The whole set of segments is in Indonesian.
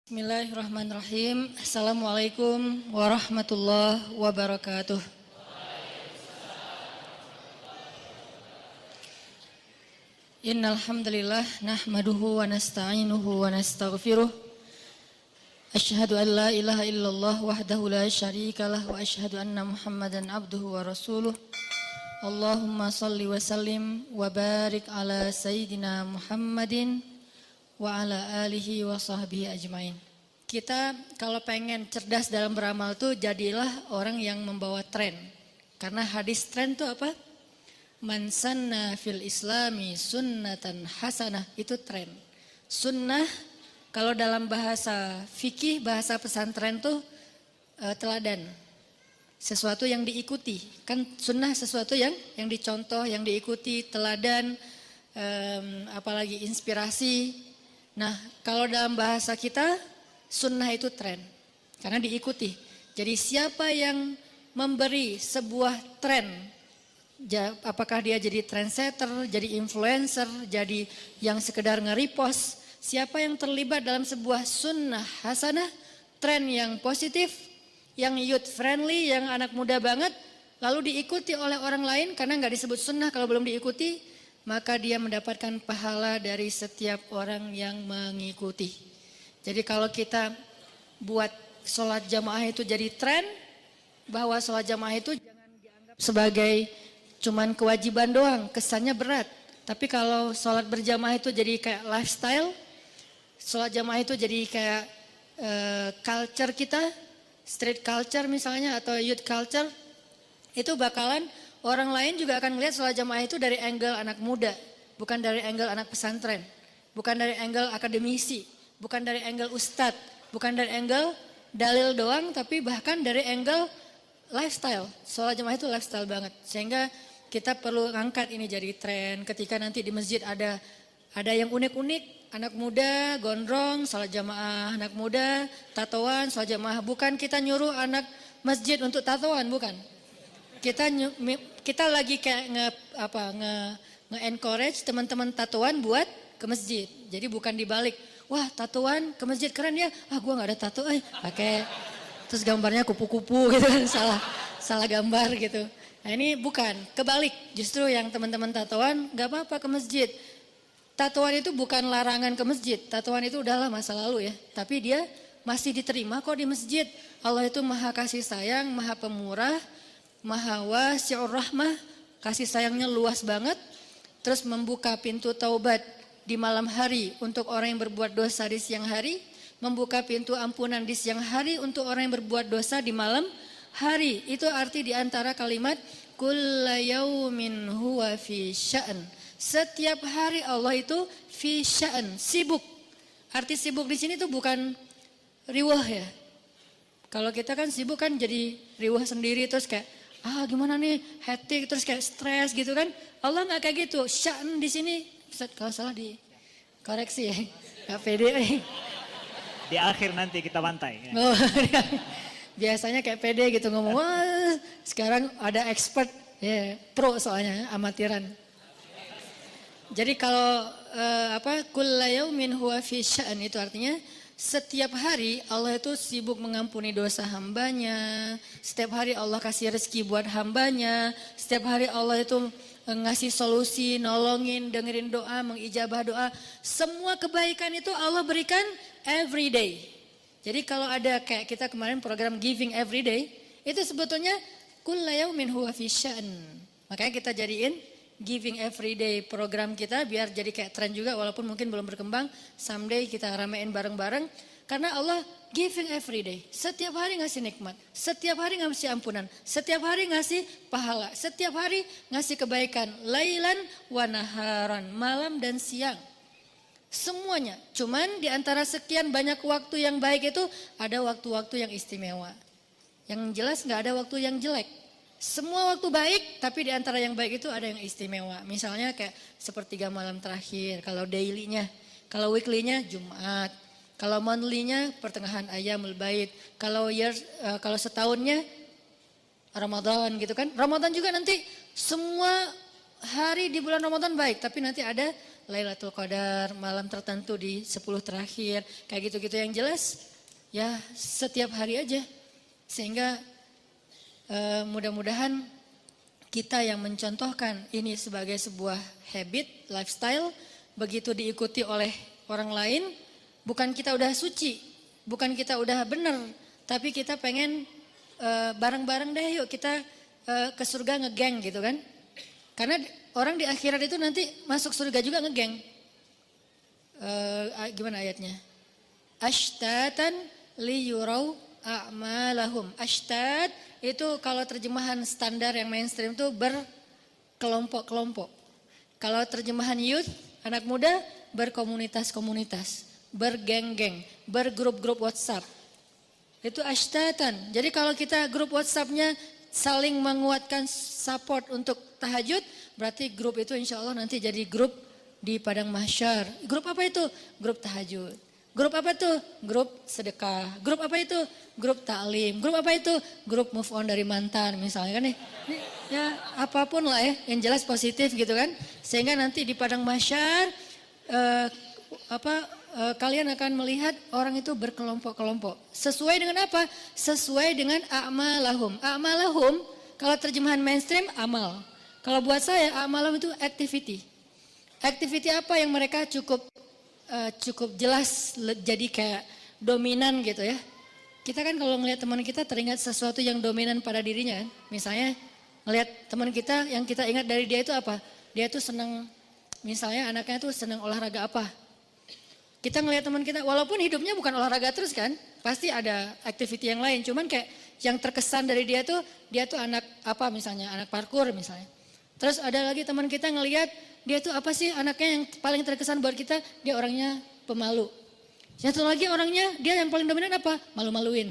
Bismillahirrahmanirrahim. Assalamualaikum warahmatullahi wabarakatuh. Innal hamdalillah nahmaduhu wa nasta'inuhu wa nastaghfiruh. Asyhadu an la ilaha illallah wahdahu la syarikalah wa asyhadu anna Muhammadan abduhu wa rasuluh. Allahumma salli wa sallim wa barik ala sayyidina Muhammadin wa ala alihi wa sahbihi ajmain. Kita kalau pengen cerdas dalam beramal tuh jadilah orang yang membawa tren. Karena hadis tren itu apa? Man sanna fil islami sunnatan hasanah, itu tren. Sunnah kalau dalam bahasa fikih, bahasa pesantren tuh teladan. Sesuatu yang diikuti. Kan sunnah sesuatu yang dicontoh, yang diikuti, teladan, apalagi inspirasi. Nah, kalau dalam bahasa kita, sunnah itu tren, karena diikuti. Jadi siapa yang memberi sebuah tren, apakah dia jadi trendsetter, jadi influencer, jadi yang sekedar nge-repost, siapa yang terlibat dalam sebuah sunnah hasanah, tren yang positif, yang youth friendly, yang anak muda banget, lalu diikuti oleh orang lain karena nggak disebut sunnah kalau belum diikuti, maka dia mendapatkan pahala dari setiap orang yang mengikuti. Jadi kalau kita buat sholat jamaah itu jadi tren, bahwa sholat jamaah itu jangan dianggap sebagai cuman kewajiban doang, kesannya berat. Tapi kalau sholat berjamaah itu jadi kayak lifestyle, sholat jamaah itu jadi kayak culture kita, street culture misalnya atau youth culture, itu bakalan orang lain juga akan melihat sholat jamaah itu dari angle anak muda, bukan dari angle anak pesantren, bukan dari angle akademisi, bukan dari angle ustadz, bukan dari angle dalil doang, tapi bahkan dari angle lifestyle. Sholat jamaah itu lifestyle banget, sehingga kita perlu angkat ini jadi tren. Ketika nanti di masjid ada yang unik-unik, anak muda gondrong sholat jamaah, anak muda tatoan sholat jamaah, bukan kita nyuruh anak masjid untuk tatoan, bukan. Kita lagi kayak nge-encourage teman-teman tatoan buat ke masjid. Jadi bukan dibalik, wah tatoan ke masjid keren ya, gua nggak ada tato, pakai terus gambarnya kupu-kupu gitu kan, salah gambar gitu. Nah ini bukan, kebalik, justru yang teman-teman tatoan nggak apa-apa ke masjid. Tatoan itu bukan larangan ke masjid, tatoan itu udahlah masa lalu ya, tapi dia masih diterima kok di masjid. Allah itu maha kasih sayang, maha pemurah, maha wasi'ur rahmah, kasih sayangnya luas banget, terus membuka pintu taubat di malam hari untuk orang yang berbuat dosa di siang hari, membuka pintu ampunan di siang hari untuk orang yang berbuat dosa di malam hari. Itu arti di antara kalimat kulla yaumin huwa fi sya'an. Setiap hari Allah itu fi sya'an, sibuk. Arti sibuk di sini tuh bukan riwah ya. Kalau kita kan sibuk kan jadi riwah sendiri, terus kayak gimana nih, hectic, terus kayak stres gitu kan. Allah nggak kayak gitu. Sya'an di sini, kalau salah dikoreksi ya, nggak pede. Di akhir nanti kita bantai. Oh, biasanya kayak pede gitu ngomong. Wah, sekarang ada expert, ya, pro soalnya, amatiran. Jadi kalau kulla yaumin huwa fi sya'an itu artinya setiap hari Allah itu sibuk mengampuni dosa hambanya. Setiap hari Allah kasih rezeki buat hambanya. Setiap hari Allah itu ngasih solusi, nolongin, dengerin doa, mengijabah doa. Semua kebaikan itu Allah berikan every day. Jadi kalau ada kayak kita kemarin program Giving Every Day, itu sebetulnya kulla yaumin huwa fi sya'an. Makanya kita jadiin Giving Every Day program kita biar jadi kayak tren juga, walaupun mungkin belum berkembang. Someday kita ramein bareng-bareng. Karena Allah giving every day. Setiap hari ngasih nikmat. Setiap hari ngasih ampunan. Setiap hari ngasih pahala. Setiap hari ngasih kebaikan. Lailan wa naharan. Malam dan siang. Semuanya. Cuman di antara sekian banyak waktu yang baik itu ada waktu-waktu yang istimewa. Yang jelas gak ada waktu yang jelek. Semua waktu baik, tapi di antara yang baik itu ada yang istimewa. Misalnya kayak sepertiga malam terakhir, kalau daily-nya. Kalau weekly-nya Jumat. Kalau monthly-nya pertengahan Ayyamul Bait. Kalau setahunnya Ramadan gitu kan. Ramadan juga nanti semua hari di bulan Ramadan baik, tapi nanti ada Lailatul Qadar, malam tertentu di 10 terakhir, kayak gitu-gitu yang jelas ya setiap hari aja. Sehingga mudah-mudahan kita yang mencontohkan ini sebagai sebuah habit, lifestyle, begitu diikuti oleh orang lain, bukan kita udah suci, bukan kita udah benar, tapi kita pengen bareng-bareng deh yuk kita ke surga ngegeng gitu kan. Karena orang di akhirat itu nanti masuk surga juga ngegeng. Gimana ayatnya? Ashtatan liyurau a'malahum. Ashtad itu kalau terjemahan standar yang mainstream itu berkelompok-kelompok. Kalau terjemahan youth, anak muda berkomunitas-komunitas, bergeng-geng, bergrup-grup WhatsApp. Itu ashtatan. Jadi kalau kita grup WhatsApp-nya saling menguatkan support untuk tahajud, berarti grup itu insya Allah nanti jadi grup di padang mahsyar. Grup apa itu? Grup tahajud. Grup apa itu? Grup sedekah. Grup apa itu? Grup taklim. Grup apa itu? Grup move on dari mantan misalnya kan nih. Ya apapun lah ya, yang jelas positif gitu kan. Sehingga nanti di padang mahsyar kalian akan melihat orang itu berkelompok-kelompok. Sesuai dengan apa? Sesuai dengan a'malahum. A'malahum kalau terjemahan mainstream amal. Kalau buat saya a'malahum itu activity. Activity apa yang mereka cukup jelas jadi kayak dominan gitu ya. Kita kan kalau ngelihat teman kita teringat sesuatu yang dominan pada dirinya kan. Misalnya ngelihat teman kita yang kita ingat dari dia itu apa? Dia tuh senang, misalnya anaknya tuh senang olahraga apa. Kita ngelihat teman kita, walaupun hidupnya bukan olahraga terus kan, pasti ada activity yang lain. Cuman kayak yang terkesan dari dia tuh anak apa misalnya, anak parkur misalnya. Terus ada lagi teman kita ngelihat dia tuh apa sih anaknya yang paling terkesan buat kita, dia orangnya pemalu. Satu lagi orangnya, dia yang paling dominan apa? Malu-maluin.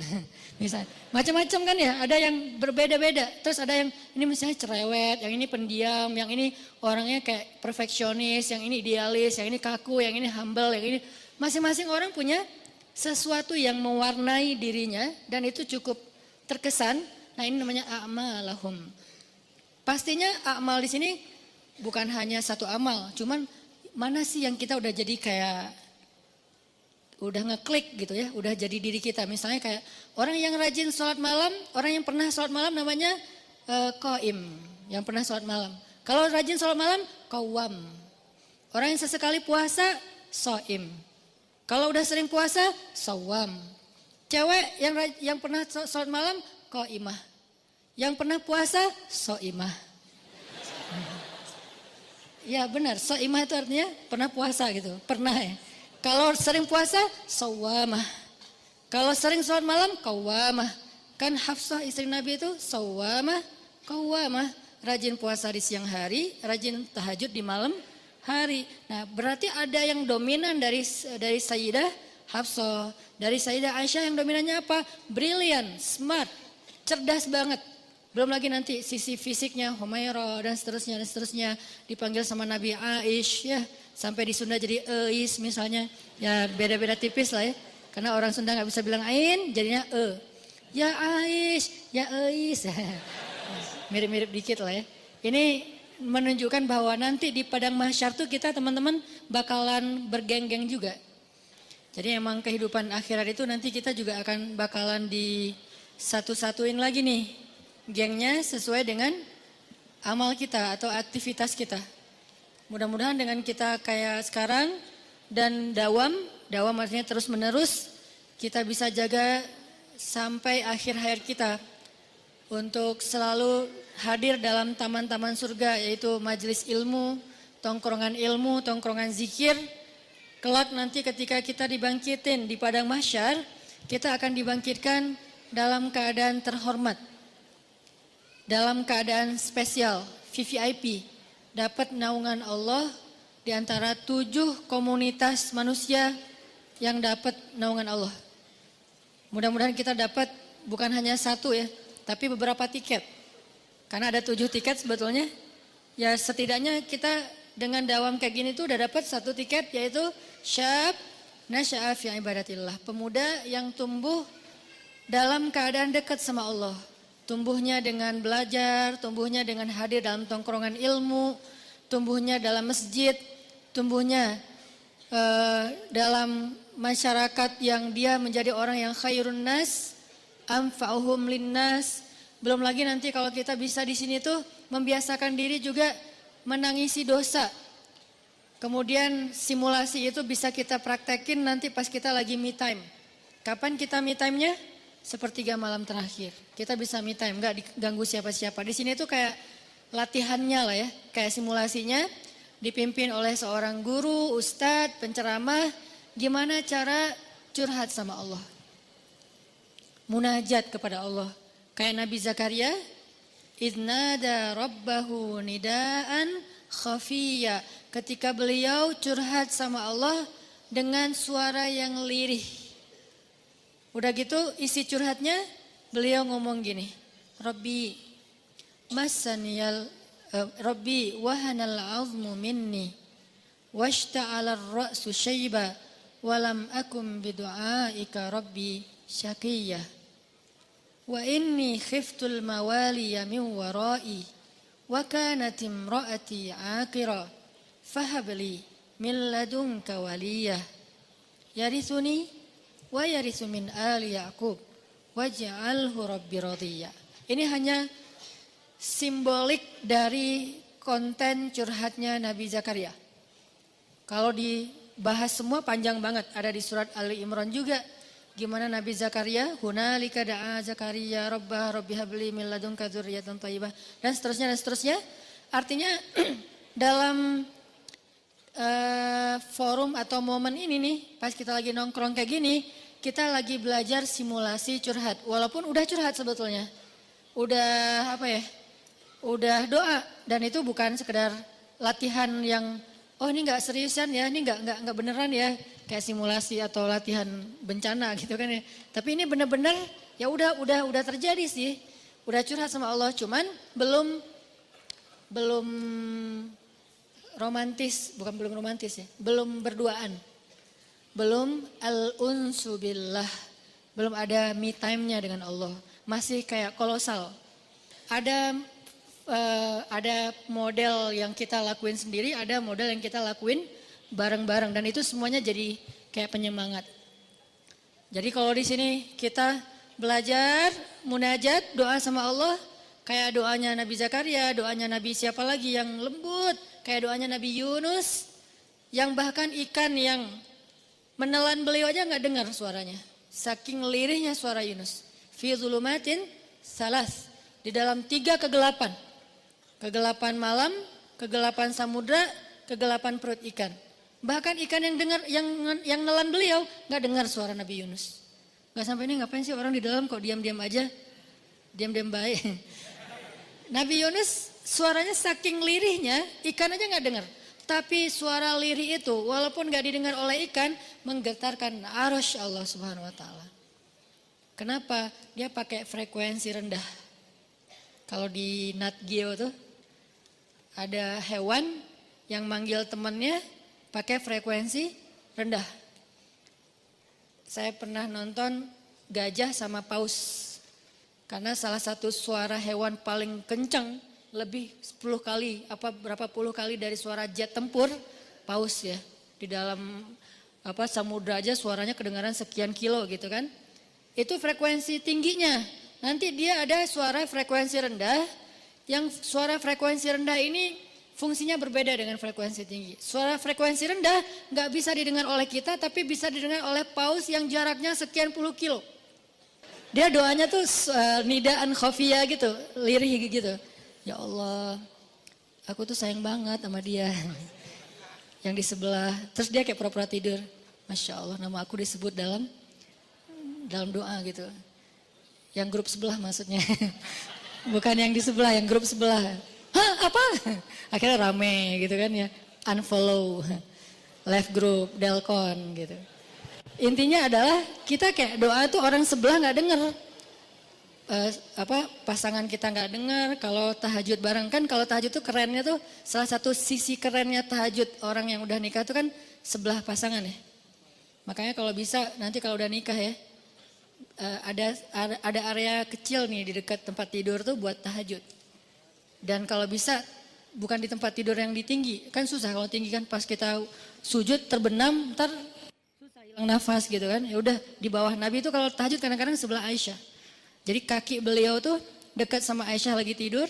Misalnya, macam-macam kan ya, ada yang berbeda-beda. Terus ada yang ini misalnya cerewet, yang ini pendiam, yang ini orangnya kayak perfeksionis, yang ini idealis, yang ini kaku, yang ini humble, yang ini. Masing-masing orang punya sesuatu yang mewarnai dirinya dan itu cukup terkesan. Nah ini namanya a'malahum. Pastinya amal di sini bukan hanya satu amal, cuman mana sih yang kita udah jadi kayak udah ngeklik gitu ya, udah jadi diri kita. Misalnya kayak orang yang rajin sholat malam, orang yang pernah sholat malam namanya qaim, yang pernah sholat malam. Kalau rajin sholat malam, qawwam. Orang yang sesekali puasa, shaim. Kalau udah sering puasa, shawwam. Cewek yang pernah sholat malam, qaimah. Yang pernah puasa, shaimah. Ya benar, shaimah itu artinya pernah puasa gitu, pernah ya. Kalau sering puasa, shawwamah. Kalau sering sholat malam, qawwamah. Kan Hafsah istri Nabi itu shawwamah, qawwamah. Rajin puasa di siang hari, rajin tahajud di malam hari. Nah berarti ada yang dominan dari Sayyidah Hafsah. Dari Sayyidah Aisyah yang dominannya apa? Brilliant, smart, cerdas banget. Belum lagi nanti sisi fisiknya Humairah dan seterusnya dipanggil sama Nabi Aish ya. Sampai di Sunda jadi Eis misalnya. Ya beda-beda tipis lah ya. Karena orang Sunda gak bisa bilang Ain jadinya E. Ya Aish, ya Eis. Mirip-mirip dikit lah ya. Ini menunjukkan bahwa nanti di padang mahsyar tuh kita teman-teman bakalan bergeng-geng juga. Jadi emang kehidupan akhirat itu nanti kita juga akan bakalan di satu-satuin lagi nih. Gengnya sesuai dengan amal kita atau aktivitas kita. Mudah-mudahan dengan kita kayak sekarang dan dawam artinya terus menerus, kita bisa jaga sampai akhir hayat kita. Untuk selalu hadir dalam taman-taman surga yaitu majelis ilmu, tongkrongan zikir. Kelak nanti ketika kita dibangkitin di padang mahsyar, kita akan dibangkitkan dalam keadaan terhormat. Dalam keadaan spesial, VVIP, dapat naungan Allah di antara 7 komunitas manusia yang dapat naungan Allah. Mudah-mudahan kita dapat bukan hanya satu ya, tapi beberapa tiket. Karena ada 7 tiket sebetulnya. Ya setidaknya kita dengan dawam kayak gini tuh udah dapat 1 tiket yaitu syab nasya'a fi ibadatillah. Pemuda yang tumbuh dalam keadaan dekat sama Allah. Tumbuhnya dengan belajar, tumbuhnya dengan hadir dalam tongkrongan ilmu, tumbuhnya dalam masjid, tumbuhnya dalam masyarakat yang dia menjadi orang yang khairun nas, anfa'uhum linnas. Belum lagi nanti kalau kita bisa di sini tuh membiasakan diri juga menangisi dosa. Kemudian simulasi itu bisa kita praktekin nanti pas kita lagi me time. Kapan kita me time-nya? Sepertiga malam terakhir. Kita bisa me time, nggak diganggu siapa-siapa. Di sini tuh kayak latihannya lah ya, kayak simulasinya dipimpin oleh seorang guru, ustadz, penceramah. Gimana cara curhat sama Allah? Munajat kepada Allah. Kayak Nabi Zakaria, idnada rabbahu nidaan khafiyya. Ketika beliau curhat sama Allah dengan suara yang lirih. Udah gitu isi curhatnya beliau ngomong gini, Rabbi masaniyal Rabbi wahanal azmu minni washta'ala ar-ra'su syaiba walam akum bidu'aika Rabbi syaqiyya wa inni khiftul mawaliya min warai wa kanat imraati aqira fahabli min ladunka waliyah yarithuni wa yarithu min ali Yaqub waj'alhu rabbi radiyya. Ini hanya simbolik dari konten curhatnya Nabi Zakaria. Kalau dibahas semua panjang banget, ada di surat Ali Imran juga. Gimana Nabi Zakaria, hunalika da'a Zakaria rabbah rabbi habli min ladunka dzurriyyatan thayyibah dan seterusnya. Artinya dalam forum atau momen ini nih, pas kita lagi nongkrong kayak gini, kita lagi belajar simulasi curhat. Walaupun udah curhat sebetulnya, udah apa ya, udah doa, dan itu bukan sekedar latihan yang oh ini nggak seriusan ya, ini nggak beneran ya, kayak simulasi atau latihan bencana gitu kan ya. Tapi ini bener-bener ya udah terjadi sih, udah curhat sama Allah, cuman belum romantis, belum romantis ya, belum berduaan, belum al-unsu billah, belum ada me time-nya dengan Allah, masih kayak kolosal. Ada model yang kita lakuin sendiri, ada model yang kita lakuin bareng-bareng, dan itu semuanya jadi kayak penyemangat. Jadi kalau di sini kita belajar munajat, doa sama Allah, kayak doanya Nabi Zakaria, doanya Nabi siapa lagi yang lembut, kayak doanya Nabi Yunus, yang bahkan ikan yang menelan beliau aja nggak dengar suaranya, saking lirihnya suara Yunus. Fi zulumatin salas, di dalam 3 kegelapan, kegelapan malam, kegelapan samudra, kegelapan perut ikan. Bahkan ikan yang dengar, yang nelan beliau nggak dengar suara Nabi Yunus. Nggak sampai ini ngapain sih orang di dalam kok diam-diam aja, diam-diam baik. Nabi Yunus suaranya saking lirihnya, ikan aja nggak dengar. Tapi suara lirih itu walaupun nggak didengar oleh ikan, menggetarkan arasy Allah Subhanahu Wa Taala. Kenapa? Dia pakai frekuensi rendah. Kalau di Nat Geo tuh ada hewan yang manggil temannya pakai frekuensi rendah. Saya pernah nonton gajah sama paus. Karena salah satu suara hewan paling kencang, lebih 10 kali, berapa puluh kali dari suara jet tempur, paus ya. Di dalam samudra aja suaranya kedengaran sekian kilo gitu kan. Itu frekuensi tingginya. Nanti dia ada suara frekuensi rendah, yang suara frekuensi rendah ini fungsinya berbeda dengan frekuensi tinggi. Suara frekuensi rendah nggak bisa didengar oleh kita, tapi bisa didengar oleh paus yang jaraknya sekian puluh kilo. Dia doanya tuh nidaan khafiyah gitu, lirih gitu. Ya Allah, aku tuh sayang banget sama dia. Yang di sebelah, terus dia kayak pura-pura tidur. Masya Allah, nama aku disebut dalam doa gitu. Yang grup sebelah maksudnya. Bukan yang di sebelah, yang grup sebelah. Hah, apa? Akhirnya rame gitu kan ya. Unfollow, left group, delcon gitu. Intinya adalah kita kayak doa tuh orang sebelah nggak dengar, pasangan kita nggak dengar. Kalau tahajud bareng kan, kalau tahajud tuh kerennya tuh salah satu sisi kerennya tahajud orang yang udah nikah tuh kan sebelah pasangan ya. Makanya kalau bisa nanti kalau udah nikah ya, ada area kecil nih di dekat tempat tidur tuh buat tahajud. Dan kalau bisa bukan di tempat tidur yang tinggi. Kan susah kalau tinggi kan pas kita sujud terbenam ntar susah hilang nafas gitu kan. Ya udah di bawah Nabi itu kalau tahajud kadang-kadang sebelah Aisyah. Jadi kaki beliau tuh dekat sama Aisyah lagi tidur.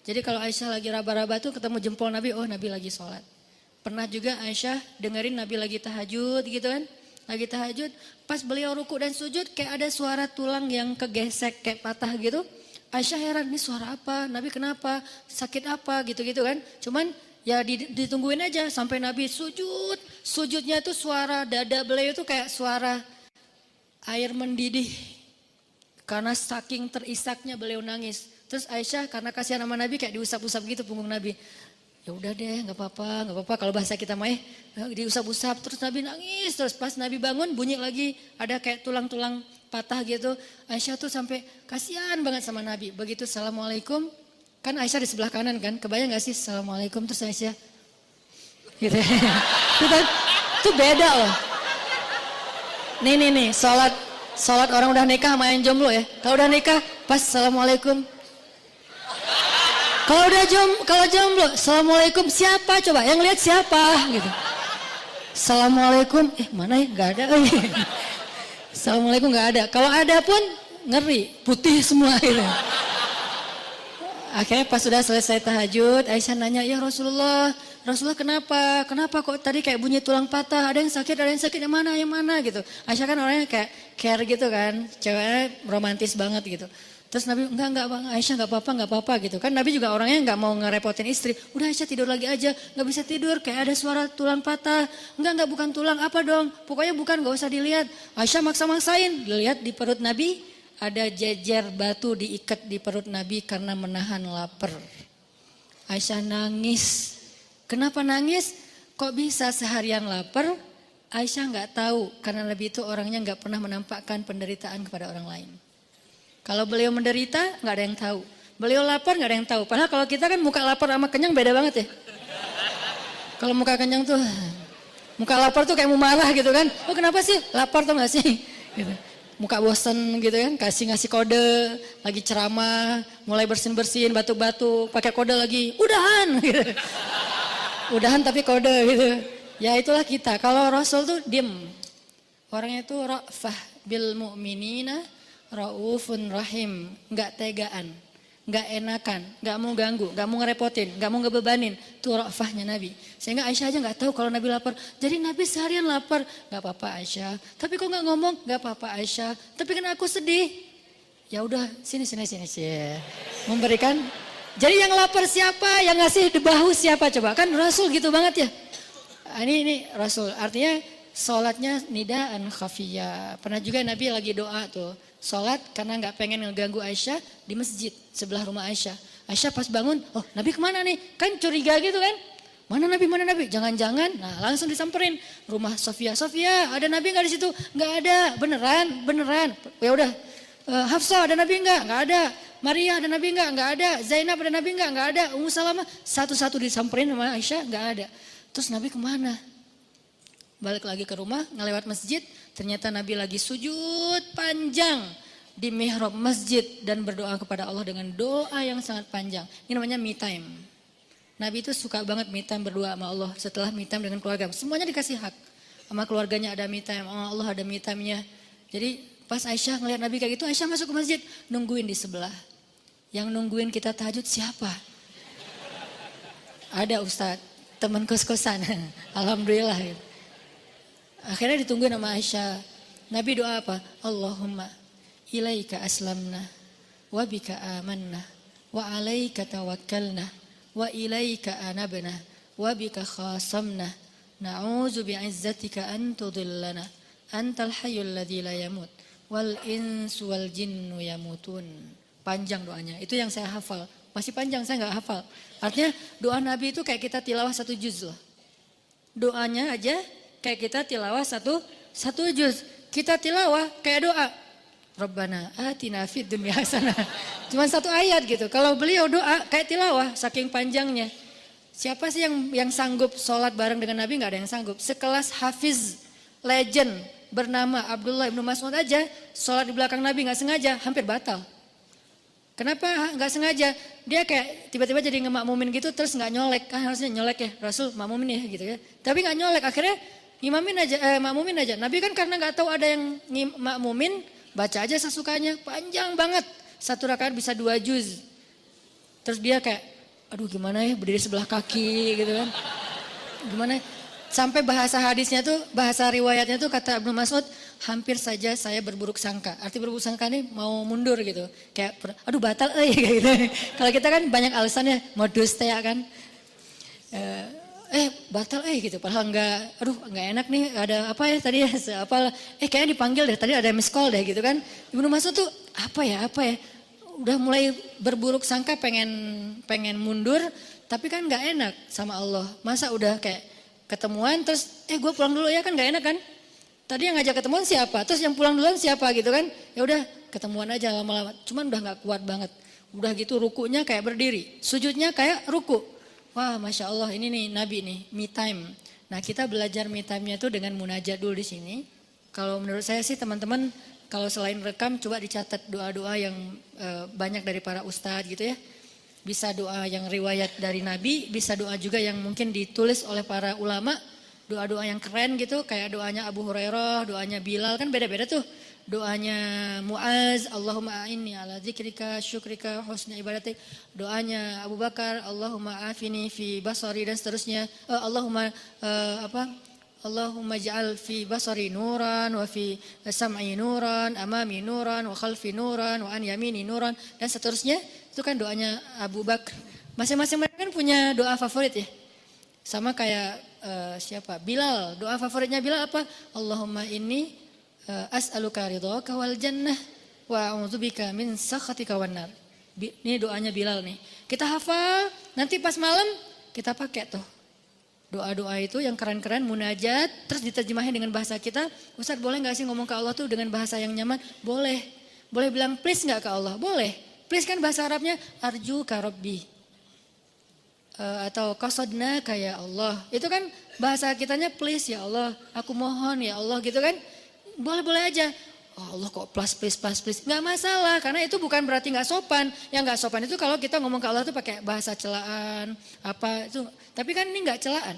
Jadi kalau Aisyah lagi raba-raba tuh ketemu jempol Nabi, oh Nabi lagi sholat. Pernah juga Aisyah dengerin Nabi lagi tahajud gitu kan. Lagi tahajud, pas beliau ruku dan sujud kayak ada suara tulang yang kegesek kayak patah gitu. Aisyah heran, ini suara apa? Nabi kenapa? Sakit apa? Gitu-gitu kan. Cuman ya ditungguin aja sampai Nabi sujud. Sujudnya tuh suara dada beliau tuh kayak suara air mendidih. Karena saking terisaknya beliau nangis. Terus Aisyah karena kasihan sama Nabi kayak diusap-usap gitu punggung Nabi. Ya udah deh, nggak apa-apa. Kalau bahasa kita mah diusap-usap. Terus Nabi nangis. Terus pas Nabi bangun bunyi lagi ada kayak tulang-tulang patah gitu. Aisyah tuh sampai kasihan banget sama Nabi. Begitu assalamualaikum. Kan Aisyah di sebelah kanan kan. Kebayang gak sih assalamualaikum terus Aisyah. Gitu. Itu beda loh. Nih sholat orang udah nikah sama yang jomblo ya. Kalau udah nikah pas assalamualaikum. Kalau jomblo, assalamualaikum siapa coba? Yang lihat siapa? Gitu. Assalamualaikum, mana ya? Gak ada. Assalamualaikum gak ada. Kalau ada pun ngeri, putih semua gitu. Akhirnya pas sudah selesai tahajud, Aisyah nanya, ya Rasulullah kenapa? Kenapa kok tadi kayak bunyi tulang patah? Ada yang sakit yang mana gitu. Aisyah kan orangnya kayak care gitu kan, ceweknya romantis banget gitu. Terus Nabi, enggak Bang, Aisyah enggak apa-apa gitu. Kan Nabi juga orangnya enggak mau ngerepotin istri. Udah Aisyah tidur lagi aja, enggak bisa tidur, kayak ada suara tulang patah. Enggak bukan tulang, apa dong? Pokoknya bukan, enggak usah dilihat. Aisyah maksa-maksain, dilihat di perut Nabi, ada jejer batu diikat di perut Nabi karena menahan lapar. Aisyah nangis. Kenapa nangis? Kok bisa seharian lapar? Aisyah enggak tahu, karena Nabi itu orangnya enggak pernah menampakkan penderitaan kepada orang lain. Kalau beliau menderita, nggak ada yang tahu. Beliau lapar, nggak ada yang tahu. Padahal kalau kita kan muka lapar sama kenyang beda banget ya. Kalau muka kenyang tuh, muka lapar tuh kayak mau marah gitu kan. Oh kenapa sih? Lapar tuh nggak sih? Gitu. Muka bosen gitu kan, ngasih kode, lagi ceramah, mulai bersin-bersin, batuk-batuk, pakai kode lagi, udahan gitu. Udahan tapi kode gitu. Ya itulah kita. Kalau Rasul tuh diem. Orangnya tuh ra'fah bil mu'minina. Raufun rahim, nggak tegaan, nggak enakan, nggak mau ganggu, nggak mau ngerepotin, nggak mau ngebebanin. Itu rafahnya Nabi. Sehingga Aisyah aja nggak tahu kalau Nabi lapar. Jadi Nabi seharian lapar, nggak apa-apa Aisyah. Tapi kok nggak ngomong, nggak apa-apa Aisyah. Tapi kan aku sedih. Ya udah, sini. Memberikan. Jadi yang lapar siapa, yang ngasih di bahu siapa coba? Kan Rasul gitu banget ya. Ini Rasul. Artinya sholatnya nidaan khafiyah. Pernah juga Nabi lagi doa tuh. Sholat karena nggak pengen ngeganggu Aisyah di masjid sebelah rumah Aisyah. Aisyah pas bangun, oh Nabi kemana nih? Kan curiga gitu kan? Mana Nabi? Jangan-jangan, nah langsung disamperin rumah Sofia. Sofia, ada Nabi nggak di situ? Nggak ada, beneran. Ya udah, Hafsah ada Nabi nggak? Nggak ada. Maria ada Nabi nggak? Nggak ada. Zainab ada Nabi nggak? Nggak ada. Ummu Salamah satu-satu disamperin sama Aisyah nggak ada. Terus Nabi kemana? Balik lagi ke rumah, ngelewat masjid, ternyata Nabi lagi sujud panjang di mihrab masjid dan berdoa kepada Allah dengan doa yang sangat panjang. Ini namanya me time. Nabi itu suka banget me time berdoa sama Allah setelah me time dengan keluarga. Semuanya dikasih hak. Sama keluarganya ada me time, sama Allah ada me time-nya. Jadi pas Aisyah ngeliat Nabi kayak gitu, Aisyah masuk ke masjid, nungguin di sebelah. Yang nungguin kita tahajud siapa? Ada Ustadz, teman kos-kosan. Alhamdulillah. Akhirnya ditungguin sama Aisyah. Nabi doa apa? Allahumma ilaika aslamna wa bika amanna wa alaika tawakkalna wa ilaika anabna wa bika khasamna na'udzu bi'izzatika an tudillana antal hayyul ladzi la yamut wal insu wal jinnu yamutun. Panjang doanya. Itu yang saya hafal. Masih panjang saya nggak hafal. Artinya doa Nabi itu kayak kita tilawah 1 juz loh. Doanya aja kayak kita tilawah satu juz. Kita tilawah kayak doa. Rabbana atina fid dunya hasanah. Cuma 1 ayat gitu. Kalau beliau doa kayak tilawah saking panjangnya. Siapa sih yang sanggup sholat bareng dengan Nabi? Nggak ada yang sanggup. Sekelas Hafiz legend bernama Abdullah ibnu Mas'ud aja sholat di belakang Nabi nggak sengaja hampir batal. Kenapa nggak sengaja? Dia kayak tiba-tiba jadi ngemakmumin gitu terus nggak nyolek. Kan harusnya nyolek ya, Rasul makmumin ya gitu ya. Tapi nggak nyolek, akhirnya makmumin aja. Nabi kan karena nggak tahu ada yang makmumin, baca aja sesukanya, panjang banget. Satu rakaat bisa 2 juz. Terus dia kayak, aduh gimana ya berdiri sebelah kaki gitu kan. Gimana ya? Sampai bahasa hadisnya tuh, bahasa riwayatnya tuh kata Ibnu Mas'ud, hampir saja saya berburuk sangka. Arti berburuk sangka nih mau mundur gitu. Kayak, aduh batal kayak gitu. Kalau kita kan banyak alasannya, modus teh kan. Batal gitu. Padahal enggak enak nih, ada apa ya tadi ya, kayaknya dipanggil deh, tadi ada miss call deh gitu kan. Ibnu Mas'ud tuh apa ya. Udah mulai berburuk sangka pengen mundur, tapi kan nggak enak sama Allah. Masa udah kayak ketemuan terus gue pulang dulu ya, kan nggak enak kan? Tadi yang ngajak ketemuan siapa? Terus yang pulang duluan siapa gitu kan? Ya udah ketemuan aja lama-lama. Cuman udah nggak kuat banget. Udah gitu rukunya kayak berdiri, sujudnya kayak ruku. Wah, Masya Allah, ini nih Nabi nih, me time. Nah, kita belajar me time-nya itu dengan munajat dulu di sini. Kalau menurut saya sih teman-teman, kalau selain rekam coba dicatat doa-doa yang banyak dari para ustadz gitu ya. Bisa doa yang riwayat dari Nabi, bisa doa juga yang mungkin ditulis oleh para ulama. Doa-doa yang keren gitu, kayak doanya Abu Hurairah, doanya Bilal, kan beda-beda tuh. Doanya Muaz, Allahumma a'inni ala zikrika, syukrika, husni ibadatik. Doanya Abu Bakar, Allahumma afini fi basari dan seterusnya. Allahumma ja'al fi basari nuran, wa fi sam'i nuran, amami nuran, wa khalfi nuran, wa an yamini nuran, dan seterusnya. Itu kan doanya Abu Bakar. Masing-masing mereka kan punya doa favorit ya. Sama kayak siapa? Bilal. Doa favoritnya Bilal apa? Allahumma inni as'aluka ridhaka wal jannah wa a'udzubika min sakhatika wan nar. Ini doanya Bilal nih. Kita hafal, nanti pas malam kita pakai tuh. Doa-doa itu yang keren-keren, munajat, terus diterjemahin dengan bahasa kita. Ustaz boleh gak sih ngomong ke Allah tuh dengan bahasa yang nyaman? Boleh. Boleh bilang please gak ke Allah? Boleh. Please kan bahasa Arabnya arju ka rabbi. Atau qasodna kayak Allah. Itu kan bahasa kitanya please ya Allah, aku mohon ya Allah gitu kan. Boleh-boleh aja. Oh Allah kok please. Gak masalah, karena itu bukan berarti gak sopan. Yang gak sopan itu kalau kita ngomong ke Allah tuh pakai bahasa celaan. Apa itu. Tapi kan ini gak celaan.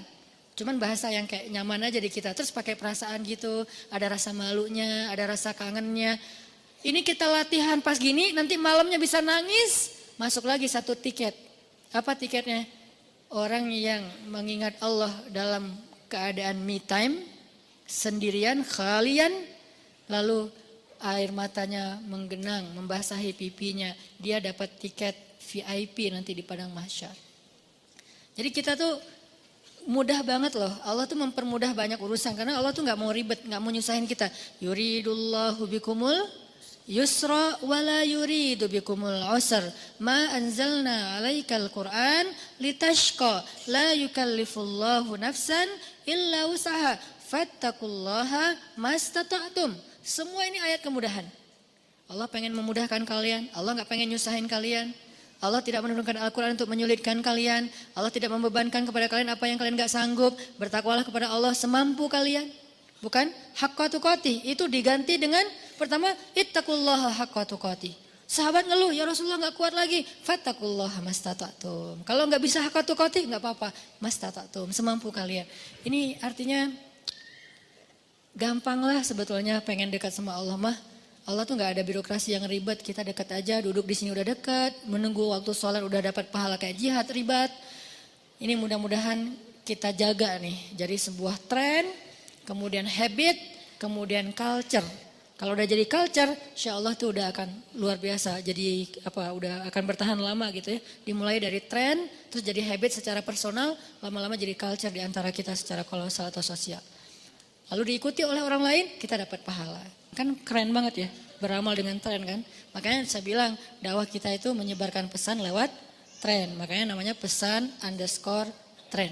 Cuman bahasa yang kayak nyaman aja di kita. Terus pakai perasaan gitu. Ada rasa malunya, ada rasa kangennya. Ini kita latihan pas gini, nanti malamnya bisa nangis. Masuk lagi 1 tiket. Apa tiketnya? Orang yang mengingat Allah dalam keadaan me time, sendirian, khalian, lalu air matanya menggenang, membasahi pipinya, dia dapat tiket VIP nanti di padang mahsyar. Jadi kita tuh mudah banget loh, Allah tuh mempermudah banyak urusan, karena Allah tuh gak mau ribet, gak mau nyusahin kita. Yuridullahu bikumul yusra wala yuridu bikumul usr ma anzalna alaikal Qur'an litashqa la yukallifullahu nafsan illa usaha fattaqullaha mastata'tum. Semua ini ayat kemudahan. Allah pengen memudahkan kalian, Allah gak pengen nyusahin kalian. Allah tidak menurunkan Al-Quran untuk menyulitkan kalian. Allah tidak membebankan kepada kalian apa yang kalian gak sanggup. Bertakwalah kepada Allah semampu kalian. Bukan haqqa tuqatih, itu diganti dengan pertama ittaqullaha haqqa tuqatih. Sahabat ngeluh, ya Rasulullah gak kuat lagi. Fattaqullaha mastata'tum. Kalau gak bisa haqqa tuqatih gak apa-apa. Mastata'tum, semampu kalian. Ini artinya gampang lah sebetulnya pengen dekat sama Allah mah. Allah tuh gak ada birokrasi yang ribet. Kita dekat aja, duduk di sini udah dekat. Menunggu waktu sholat udah dapat pahala kayak jihad ribet. Ini mudah-mudahan kita jaga nih. Jadi sebuah tren, kemudian habit, kemudian culture. Kalau udah jadi culture, insya Allah tuh udah akan luar biasa. Jadi udah akan bertahan lama gitu ya. Dimulai dari tren, terus jadi habit secara personal, lama-lama jadi culture di antara kita secara kolosal atau sosial. Lalu diikuti oleh orang lain, kita dapat pahala. Kan keren banget ya, beramal dengan tren kan. Makanya saya bilang dakwah kita itu menyebarkan pesan lewat tren. Makanya namanya pesan_tren.